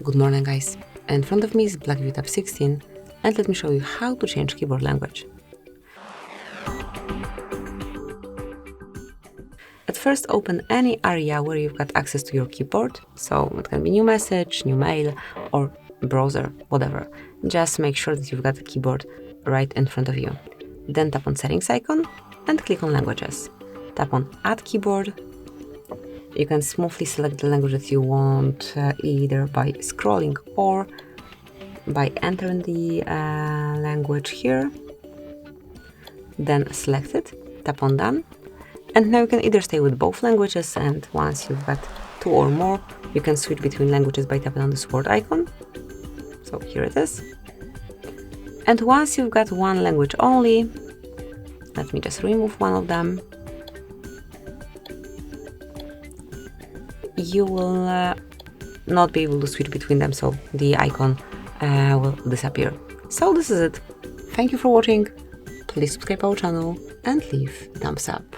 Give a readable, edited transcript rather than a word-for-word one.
Good morning, guys. In front of me is BLACKVIEW Tab 16, and let me show you how to change keyboard language. At first, open any area where you've got access to your keyboard, so it can be new message, new mail, or browser, whatever. Just make sure that you've got the keyboard right in front of you. Then tap on Settings icon and click on Languages. Tap on Add Keyboard. You can smoothly select the language that you want, either by scrolling or by entering the language here. Then select it, tap on Done. And now you can either stay with both languages, and once you've got two or more, you can switch between languages by tapping on the sword icon. So here it is. And once you've got one language only, let me just remove one of them. You will not be able to switch between them, so the icon will disappear. So this is it. Thank you for watching. Please subscribe our channel and leave a thumbs up.